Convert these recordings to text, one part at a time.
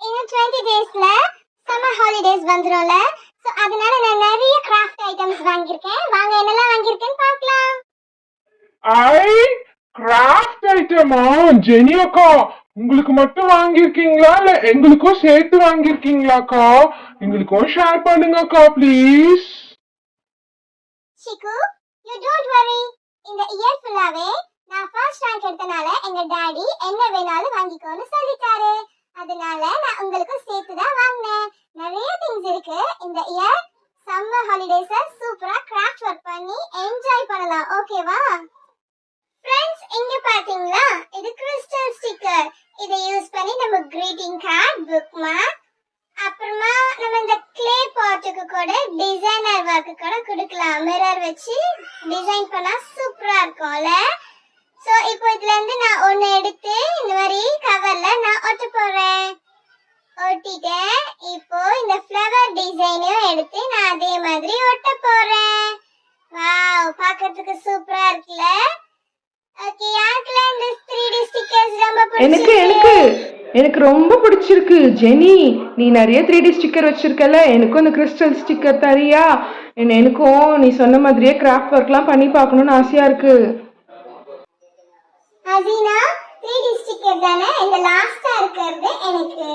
இன்னும் 20 டேஸ்ல summer holidays வந்துரும்ல. So அதனால நான் நிறைய கிராஃப்ட் ஐட்டம்ஸ் வாங்கியிருக்கேன். வாங்க என்னெல்லாம் வாங்கியிருக்கேன்னு பார்க்கலாம். ஐ கிராஃப்ட் ஐட்டமா? ஜெனி அக்கா, உங்களுக்கு மட்டும் வாங்கியிருக்கீங்களா இல்ல எங்களுக்கும் சேர்த்து வாங்கியிருக்கீங்களாக்கா? எங்களுக்கும் ஷேர் பண்ணுங்கக்கா ப்ளீஸ். சிக்கு, யூ டோன்ட் வரி. இந்த இயர் ஃபுல்லாவே நான் ஃபர்ஸ்ட் ரேங்க் எடுத்தனால எங்க டாடி என்ன வேணாலும் வாங்கிக்கோன்னு சொல்லிட்டாரு. அதனால நான் உங்களுக்கு சேர்த்து தான் வாங்கினேன். நிறைய திங்ஸ் இருக்கு. இந்த இயர் சம்மர் ஹாலிடேஸ சூப்பரா கிராஃப்ட் ஒர்க் பண்ணி என்ஜாய் பண்ணலாம். ஓகேவா ஃப்ரெண்ட்ஸ்? இங்க பாத்தீங்களா, இது கிறிஸ்டல் ஸ்டிக்கர். இதை யூஸ் பண்ணி நம்ம கிரீட்டிங் கார்டு, புக் மார்க், அப்புறமா நம்ம இந்த கிளே பாட்டுக்கு கூட டிசைனர் ஒர்க்கு கூட கொடுக்கலாம். மிரர் வச்சு டிசைன் பண்ணா சூப்பரா இருக்கும்ல. சோ இப்போ இதுல இருந்து நான் ஒன்னு எடுத்து இந்த மாதிரி கவர்ல நான் ஒட்ட போறேன். ஒட்டிட்டேன். இப்போ இந்த ஃப்ளவர் டிசைனையும் எடுத்து நான் அதே மாதிரி ஒட்ட போறேன். வாவ், பார்க்கிறதுக்கு சூப்பரா இருக்குல்ல? ஓகே, யாருக்கெல்லாம் இந்த 3D ஸ்டிக்கர்ஸ் ரொம்ப பிடிச்சிருக்கு? எனக்கு ரொம்ப பிடிச்சிருக்கு. ஜெனி, நீ நிறைய 3D ஸ்டிக்கர் வச்சிருக்கல, எனக்கும் இந்த கிறிஸ்டல் ஸ்டிக்கர் தரியா? எனக்கும் நீ சொன்ன மாதிரியே கிராஃப்ட் ஒர்க்லாம் பண்ணி பார்க்கணும்னு ஆசையா இருக்கு. ஹசீனா, 3D ஸ்டிக்கர் தானே இந்த லாஸ்டா இருக்கிறது எனக்கு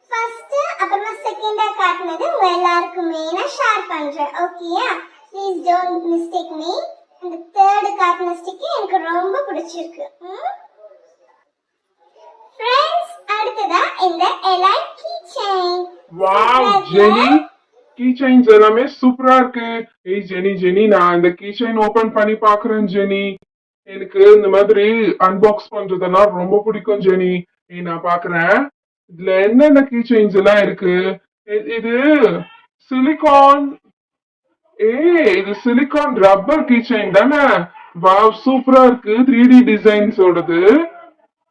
ஃபர்ஸ்ட், அப்புறமா செகண்டா காட்டுனது உங்க எல்லாருக்குமே நான் ஷேர் பண்றேன். ஓகேயா? Please don't mistake me. அந்த தேர்ட் காட்டுன ஸ்டிக்கர் எனக்கு ரொம்ப பிடிச்சிருக்கு. ஃப்ரெண்ட்ஸ், அடுத்ததா இந்த elite key chain. Wow Jenny, key chains எல்லாமே சூப்பரா இருக்கு. ஏய் ஜெனி, நான் இந்த கீ செயின் ஓபன் பண்ணி பாக்குறேன் ஜெனி. எனக்கு இந்த மாதிரி அன்பாக்ஸ் பண்றதெல்லாம் ரொம்ப பிடிக்கும் ஜெனி. நான் பாக்குறேன் இதுல என்னென்ன கீ செயின்ஸ் எல்லாம் இருக்கு. இது சிலிகான். இது சிலிகான் ரப்பர் கீ செயின் தானே? வாவ், சூப்பரா இருக்கு. 3D டிசைன்ஸோடது.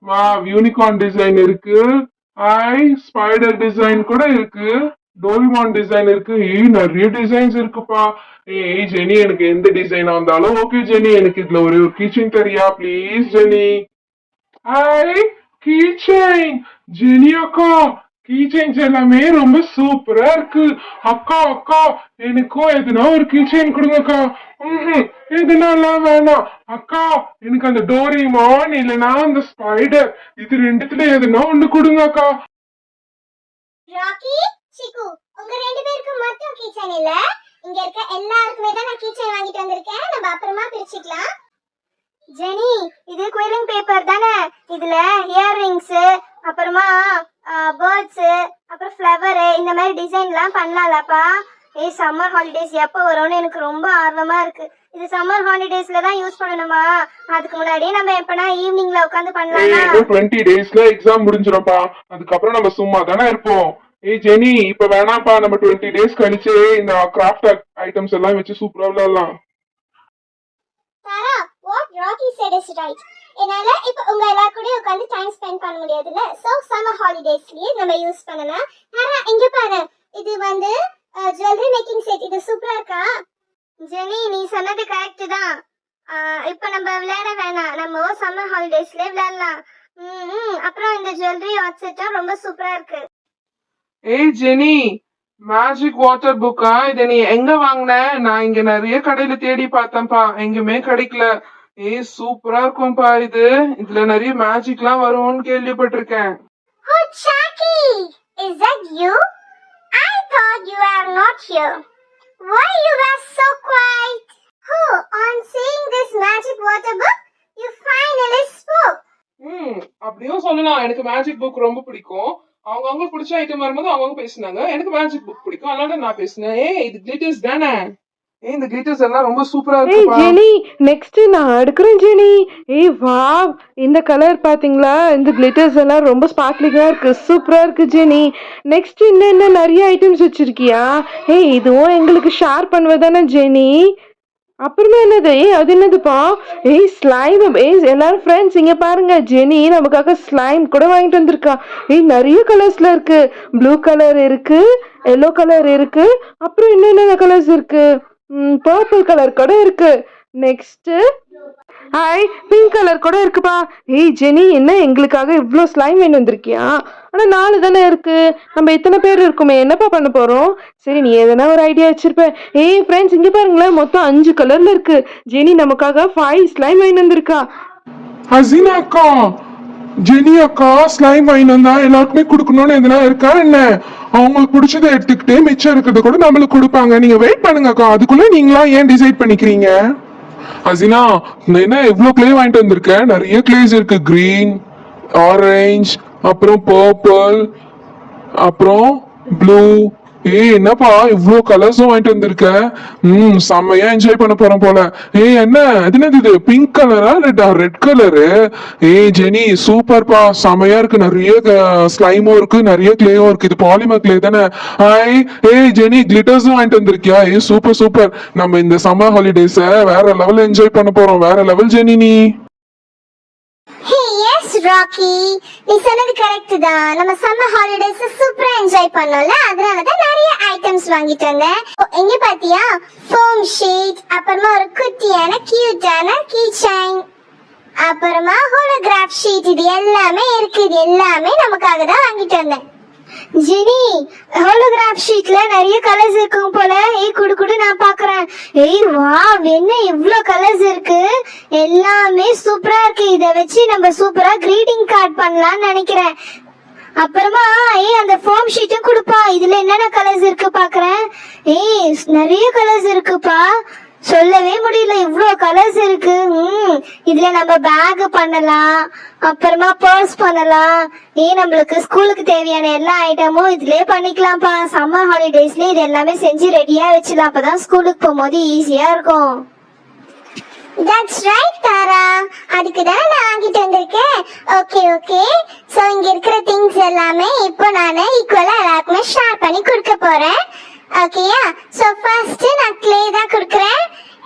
வாவ், யூனிகார்ன் டிசைன் இருக்கு. ஸ்பைடர் டிசைன் கூட இருக்கு. டோரிமான் டிசைன் இருக்கு. நிறைய டிசைன்ஸ் இருக்குப்பா. ஜெனி, எனக்கு எந்த டிசைனா இருந்தாலும் ஓகே ஜெனி. எனக்கு இதுல ஒரு keychain Dariya please Jenny? Keychain. Jenny அக்கா, கீச்சைன்ஸ் எல்லாமே ரொம்ப சூப்பரா இருக்கு. அக்கா, எனக்கும் எதுனா ஒரு கீச்சைன் கொடுங்கக்கா. எதுனாலாம் வேணாம் அக்கா. எனக்கு அந்த டோரிமான் இல்லனா அந்த ஸ்பைடர், இது ரெண்டுத்துல எதுனா ஒண்ணு கொடுங்க அக்கா. ராக்கி, சிக்கு, உங்க ரெண்டு பேருக்கு மட்டும் கீ செயின் இல்ல, இங்க இருக்க எல்லாருக்குமே தான் நான் கீ செயின் வாங்கிட்டு வந்திருக்கேன். நம்ம அப்புறமா பிரிச்சுக்கலாம். ஜெனி, இது குயிலிங் பேப்பர் தானே? இதுல இயர் ரிங்ஸ், அப்புறமா பேர்ட்ஸ், அப்புறம் ஃப்ளவர், இந்த மாதிரி டிசைன்லாம் பண்ணலாம்லப்பா. சம்மர் ஹாலிடேஸ் எப்போ வரும்னு எனக்கு ரொம்ப ஆர்வமா இருக்கு. இது சம்மர் ஹாலிடேஸ்ல தான் யூஸ் பண்ணணுமா? அதுக்கு முன்னாடியே நம்ம எப்பனா ஈவினிங்ல உட்காந்து பண்ணலாம். 20 டேஸ்ல எக்ஸாம் முடிஞ்சிரும்ப்பா. அதுக்கப்புறம் நம்ம சும்மா தானே இருப்போம். ஜெனி, இப்ப வேணாம்ப்பா. நம்ம 20 டேஸ் கழிச்சு இந்த கிராஃப்ட் ஐட்டம்ஸ் எல்லாம் வச்சு சூப்பரா விளையாடலாம். தாரா, what Rocky said is right. என்னால இப்ப உங்க எல்லாரும் கூட உட்கார்ந்து டைம் ஸ்பெண்ட் பண்ண முடியாதுல்ல. சோ சம்மர் ஹாலிடேஸ்லயே நம்ம யூஸ் பண்ணலாம். தாரா, இங்க பாரு. இது வந்து ஜுவல்லரி மேக்கிங் செட். இது சூப்பரா இருக்கா? ஜெனி, நீ சொன்னது கரெக்ட் தான். இப்ப நம்ம விளையாட வேணாம். நம்ம சம்மர் ஹாலிடேஸ்லயே விளையாடலாம். அப்புறம் இந்த ஜுவல்லரி செட்டும் ரொம்ப சூப்பரா இருக்கு. ஜெனி, மேஜிக் வாட்டர் புக்கா? இதை நீ எங்க வாங்கின? நான் இங்க நிறைய கடையில தேடி பார்த்தேன்ப்பா, எங்குமே கிடைக்கல. சூப்பரா இருக்கும்பா இது. இதுல நிறைய மேஜிக்லாம் வரும்னு கேள்விப்பட்டிருக்கேன். Oh, Chucky, is that you? I thought you are not here. Why you were so quiet? Oh, on seeing this magic water book, you finally spoke. அப்படியும் சொல்லலாம். எனக்கு மேஜிக் புக் ரொம்ப பிடிக்கும். அவங்க பிடிச்ச ஐட்டம் வரும்போது அவங்க பேசினாங்க. எனக்கு மேஜிக் புக் பிடிக்கும், அதனால நான் பேசினேன். இது கிளிட்டர்ஸ் தானே? இந்த கிளிட்டர்ஸ் எல்லாம் ரொம்ப சூப்பரா இருக்கு. ஜெனி, நெக்ஸ்ட் நான் எடுக்கிறேன் ஜெனி. வாவ், இந்த கலர் பாத்தீங்களா? இந்த கிளிட்டர்ஸ் எல்லாம் ரொம்ப ஸ்பார்க்லிங்கா இருக்கு. சூப்பரா இருக்கு ஜெனி. நெக்ஸ்ட் என்ன நிறைய ஐட்டம்ஸ் வச்சிருக்கியா? இதுவும் எங்களுக்கு ஷேர் பண்ணுவதானே ஜெனி? அப்புறமா என்னது? அது என்னதுப்பா? ஸ்லைம். எல்லாரும் ஃப்ரெண்ட்ஸ் இங்க பாருங்க, ஜெனி நமக்காக ஸ்லைம் கூட வாங்கிட்டு வந்திருக்கா. நிறைய கலர்ஸ்ல இருக்கு. ப்ளூ கலர் இருக்கு, எல்லோ கலர் இருக்கு, அப்புறம் என்னென்ன கலர்ஸ் இருக்கு? பர்பிள் கலர் கூட இருக்கு. நெக்ஸ்ட் ஹாய், பிங்க் கலர் கூட இருக்குப்பா. ஏய் ஜெனி, என்ன எங்களுக்காக இவ்ளோ ஸ்லைம் வேணும் வந்திருக்கியா? ஆனா 4 தானே இருக்கு. நம்ம இத்தனை பேர் இருக்குமே, என்னப்பா பண்ண போறோம்? சரி, நீ எதனா ஒரு ஐடியா வச்சிருப்ப. ஏய் ஃப்ரெண்ட்ஸ், இங்க பாருங்களேன், மொத்தம் 5 கலர்ல இருக்கு. ஜெனி நமக்காக 5 ஸ்லைம் வாங்கி வந்திருக்கா. ஹசீனா அக்கா, ஜெனி அக்கா ஸ்லைம் வாங்கிட்டு வந்தா எல்லாருக்குமே கொடுக்கணும்னு எதுனா இருக்கா என்ன? அவங்களுக்கு பிடிச்சதை எடுத்துக்கிட்டு மிச்சம் இருக்கிறத கூட நம்மளுக்கு கொடுப்பாங்க. நீங்க வெயிட் பண்ணுங்க அக்கா, அதுக்குள்ள நீங்களா ஏன் டிசைட் பண்ணிக்கிறீங்க? ஹசீனா, என்ன இவ்ளோ கிளே வாங்கிட்டு வந்திருக்க? நிறைய கிளேஸ் இருக்கு. கிரீன், ஆரஞ்சு, அப்புறம் பர்பிள், அப்புறம் ப்ளூ. ஏய் என்னப்பா இவ்ளோ கலர்ஸும் வாங்கிட்டு வந்திருக்க? செம்மையா என்ஜாய் பண்ண போறோம் போல. ஏய் என்ன இது பிங்க் கலரா ரெட் கலரு? ஏய் ஜெனி சூப்பர்ப்பா, செம்மையா இருக்கு. நிறைய ஸ்லைமும் இருக்கு, நிறைய கிளேயும் இருக்கு. இது பாலிமர் கிளே தானே? ஏய் ஜெனி, கிளிட்டர்ஸும் வாங்கிட்டு வந்திருக்கியா? ஏய் சூப்பர் சூப்பர். நம்ம இந்த சம்மர் ஹாலிடேஸ வேற லெவல் என்ஜாய் பண்ண போறோம். வேற லெவல் ஜெனி நீ. ஹே எஸ் ராக்கி, நீ சொன்னது கரெக்ட் தான். நம்ம சம்மர் ஹாலிடேஸ் சூப்பரா என்ஜாய் பண்ணோம்ல, அதனால தான் நிறைய ஐட்டம்ஸ் வாங்கிட்டு வந்தேன். எங்க பாத்தியா? ஃபோம் ஷீட், அப்புறமா ஒரு குட்டியான கியூட்டான கீ செயின், அப்புறமா ஹோலோகிராஃப் ஷீட். இது எல்லாமே இருக்கு. இது எல்லாமே நமக்காக தான் வாங்கிட்டு வந்தேன். ஜெனி, ஹோலோகிராஃப் ஷீட்ல நிறைய கலர்ஸ் இருக்கும் போல. ஏய் குடு நான் பாக்குறேன். ஏய் வாவ், என்ன இவ்ளோ கலர்ஸ் இருக்கு. எல்லாமே சூப்பரா இருக்கு. இத வச்சு நம்ம சூப்பரா கிரீட்டிங் கார்டு பண்ணலாம்னு நினைக்கிறேன். அப்புறமா அந்த ஃபோம் ஷீட்டும் கொடுப்பா. இதுல என்னென்ன கலர்ஸ் இருக்கு பாக்குறேன். ஏய் நிறைய கலர்ஸ் இருக்குப்பா, சொல்லவே முடியல, இவ்ளோ கலர்ஸ் இருக்கு. இதுல நம்ம பேக் பண்ணலாம், அப்புறமா பர்ஸ் பண்ணலாம். நம்மளுக்கு ஸ்கூலுக்கு தேவையான எல்லா ஐட்டமும் இதுலயே பண்ணிக்கலாம்ப்பா. சம்மர் ஹாலிடேஸ்ல இது எல்லாமே செஞ்சு ரெடியா வச்சிடலாம். அப்பதான் ஸ்கூலுக்கு போகும்போது ஈஸியா இருக்கும். தட்ஸ் ரைட் தாரா, அதுக்கு தான் நான் வாங்கிட்டு வந்திருக்கேன். ஓகே சோ இங்க இருக்கிற திங்ஸ் எல்லாமே இப்போ நான் ஈக்குவலா எல்லாருக்குமே ஷேர் பண்ணி கொடுக்க போறேன். ஓகேயா? சோ ஃபர்ஸ்ட் நான் கிளே தான் கொடுக்கறேன்.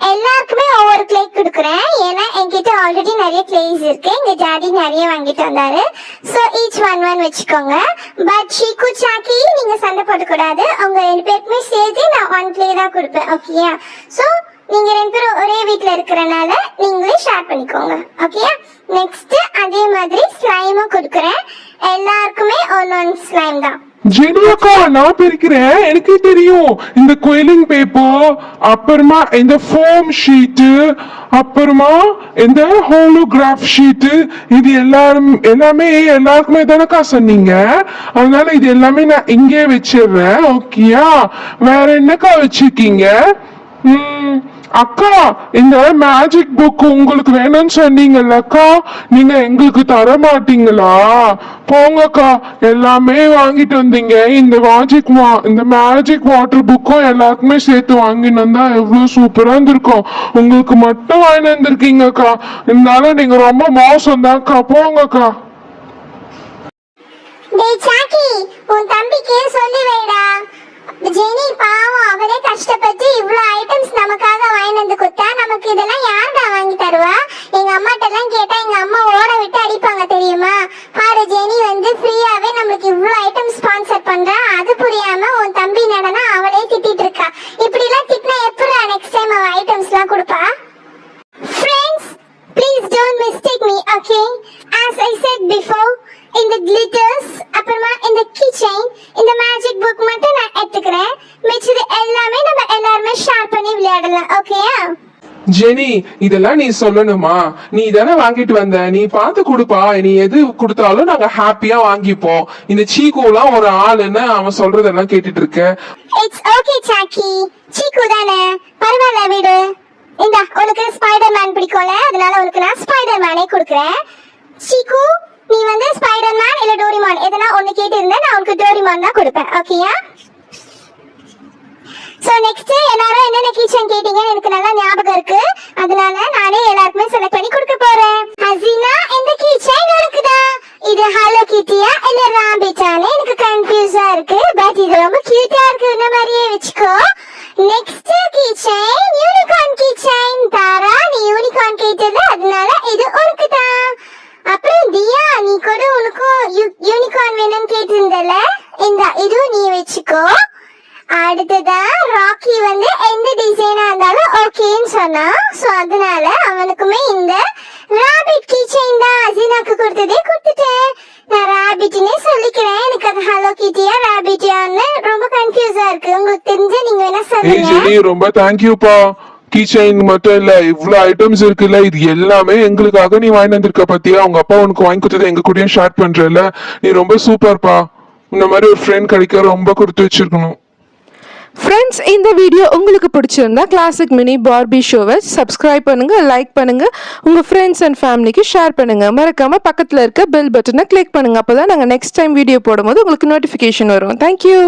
எல்லாருக்குமே ஒவ்வொரு கிளே கொடுக்கறேன். ஏன்னா என்கிட்ட ஆல்ரெடி நிறைய கிளேஸ் இருக்கு. எங்க டாடி நிறைய வாங்கிட்டு வந்தாரு. சோ ஈச் ஒன் வச்சுக்கோங்க. பட் சீக்கு சாக்கி நீங்க சண்டை போடக்கூடாது. உங்க 2 பேருக்குமே சேர்த்து நான் 1 கிளே தான் கொடுப்பேன். ஓகேயா? சோ நீங்க 2 பேரும் ஒரே வீட்ல இருக்கறனால நீங்களே ஷேர் பண்ணிக்கோங்க. ஓகேயா? நெக்ஸ்ட் அதே மாதிரி ஸ்லைமும் கொடுக்கறேன். எல்லாருக்குமே 1 ஸ்லைம் தான். ஜெனி அக்கா, நான் பிரிக்கிறேன். எனக்கே தெரியும். இந்த குயிலிங் பேப்பர், அப்புறமா இந்த ஃபோம் ஷீட்டு, அப்புறமா இந்த ஹோலோகிராஃப் ஷீட்டு, இது எல்லாமே எல்லாருக்குமே தானக்கா சொன்னீங்க. அதனால இது எல்லாமே நான் இங்கே வச்சிடுறேன். ஓகேயா? வேற என்னக்கா வச்சிருக்கீங்க? அக்கா, இந்த மேஜிக் புக் உங்களுக்கு வேணும்னு சொன்னீங்கல்ல அக்கா, நீங்க எங்களுக்கு தர மாட்டீங்களா? போங்கக்கா, எல்லாமே வாங்கிட்டு வந்தீங்க. இந்த மேஜிக் வாட்டர் புக்கும் எல்லாருக்குமே சேர்த்து வாங்கிட்டு வந்தா எவ்வளவு சூப்பரா இருந்திருக்கும். உங்களுக்கு மட்டும் வாங்கிட்டு வந்திருக்கீங்கக்கா. இருந்தாலும் நீங்க ரொம்ப மோசம் தான்க்கா. போங்கக்கா. டேய் சாக்கி, உன் தம்பிக்கு சொல்லி வைடா. ஜெனி பாவம், அவரே கஷ்டப்பட்டு இவ்ளோ ஐட்டம்ஸ் நமக்காக வாங்கி வந்து கொடுத்தா நமக்கு இதெல்லாம் யார்டா வாங்கி தருவா? எங்க அம்மாட்ட எல்லாம் கேட்டா எங்க அம்மா ஓட விட்டு அடிப்பாங்க தெரியுமா? பாரு, ஜெனி வந்து ஃப்ரீயாவே நமக்கு இவ்ளோ ஐட்டம்ஸ் ஸ்பான்சர் பண்றா. அது புரியாம உன் தம்பி நடனா அவளே திட்டிட்டு இருக்கா. இப்படி எல்லாம் திட்டினா எப்படா நெக்ஸ்ட் டைம் அவ ஐட்டம்ஸ் எல்லாம் கொடுப்பா? Friends, please don't mistake me, okay? As I said before, in the glitters, அப்புறமா இந்த key chain, இந்த மேஜிக் புக் மட்டும் நான் எடுத்துக்கிறேன். மிச்சது எல்லாமே நம்ம எல்லாருமே ஷேர் பண்ணி விளையாடலாம். ஓகேயா? ஜெனி, இதெல்லாம் நீ சொல்லணுமா? நீ தானே வாங்கிட்டு வந்த, நீ பார்த்து கொடுப்பா. நீ எது கொடுத்தாலும் நாங்க ஹாப்பியா வாங்கிப்போம். இந்த சீக்குலாம் ஒரு ஆளுன்னு அவன் சொல்றதெல்லாம் கேட்டுட்டு இருக்க. இட்ஸ் ஓகே சாக்கி, சீக்கு தானே, பரவாயில்ல விடு. இந்த உனக்கு ஸ்பைடர்மேன் பிடிக்கும்ல, அதனால உனக்கு நான் ஸ்பைடர்மேனே கொடுக்குறேன். சீக்கு, நீ வந்து ஸ்பைடர்மேன் இல்ல டோரிமான் எதனா ஒன்னு கேட்டு இருந்தா நான் உனக்கு டோரிமான் தான் கொடுப்பேன். ஓகேயா? சோ நெக்ஸ்ட் எல்லாரும் என்னென்ன கீச்சன் கேட்டீங்கன்னு எனக்கு நல்லா ஞாபகம் இருக்கு. அதனால நானே எல்லாருக்குமே செலக்ட் பண்ணி கொடுக்க போறேன். ஹசீனா, இந்த கீச்சன் இருக்குதா? இது ஹலோ கிட்டியா இல்ல ராபிட்டானே எனக்கு கன்ஃபியூஸா இருக்கு. பட் இது ரொம்ப கியூட்டா இருக்கு. இந்த மாதிரியே வச்சுக்கோ. Next கீச்சன் unicorn கீச்சன். தாரா, நீ யூனிகார்ன் கேட்டது, அதனால இது உனக்கு தான். அப்புறம் தியா, நீ கூட உனக்கும் யூனிகார்ன் வேணும்னு கேட்டிருந்தல, இந்த இது நீ வச்சுக்கோ. அடுத்ததா ராக்கி வந்து எந்த டிசைனா இருந்தாலும் ஓகேன்னு சொன்னான். சோ அதனால அவனுக்குமே இந்த ராபிட் கீ செயின் தான் அசினாக்கு கொடுத்ததே கொடுத்துட்டேன். நான் ராபிட்னே சொல்லிக்கிறேன். எனக்கு அது ஹலோ கிட்டியா ராபிட்டியான்னு ரொம்ப கன்ஃபியூஸா இருக்கு. உங்களுக்கு தெரிஞ்ச நீங்க வேணா ஏய் சொல்லுங்க. ஜெனி ரொம்ப தேங்க்யூப்பா. கீ செயின் மட்டும் இல்ல, இவ்வளவு ஐட்டம்ஸ் இருக்குல்ல, இது எல்லாமே எங்களுக்காக நீ வாங்கி வந்திருக்க பத்தியா. உங்க அப்பா உனக்கு வாங்கி கொடுத்தது எங்க கூடயும் ஷேர் பண்றல. நீ ரொம்ப சூப்பர்ப்பா. இந்த மாதிரி ஒரு ஃப்ரெண்ட் கிடைக்க ரொம்ப கொடுத்து வச்சிருக்கணும். ஃப்ரெண்ட்ஸ், இந்த வீடியோ உங்களுக்கு பிடிச்சிருந்தா கிளாசிக் மினி பார்பி ஷோவை சப்ஸ்கிரைப் பண்ணுங்க, லைக் பண்ணுங்க, உங்க ஃப்ரெண்ட்ஸ் அண்ட் ஃபேமிலிக்கு ஷேர் பண்ணுங்க. மறக்காம பக்கத்துல இருக்க பெல் பட்டனை கிளிக் பண்ணுங்க. அப்பதான் நாங்க நெக்ஸ்ட் டைம் வீடியோ போடும்போது உங்களுக்கு நோட்டிஃபிகேஷன் வரும். தேங்க்யூ.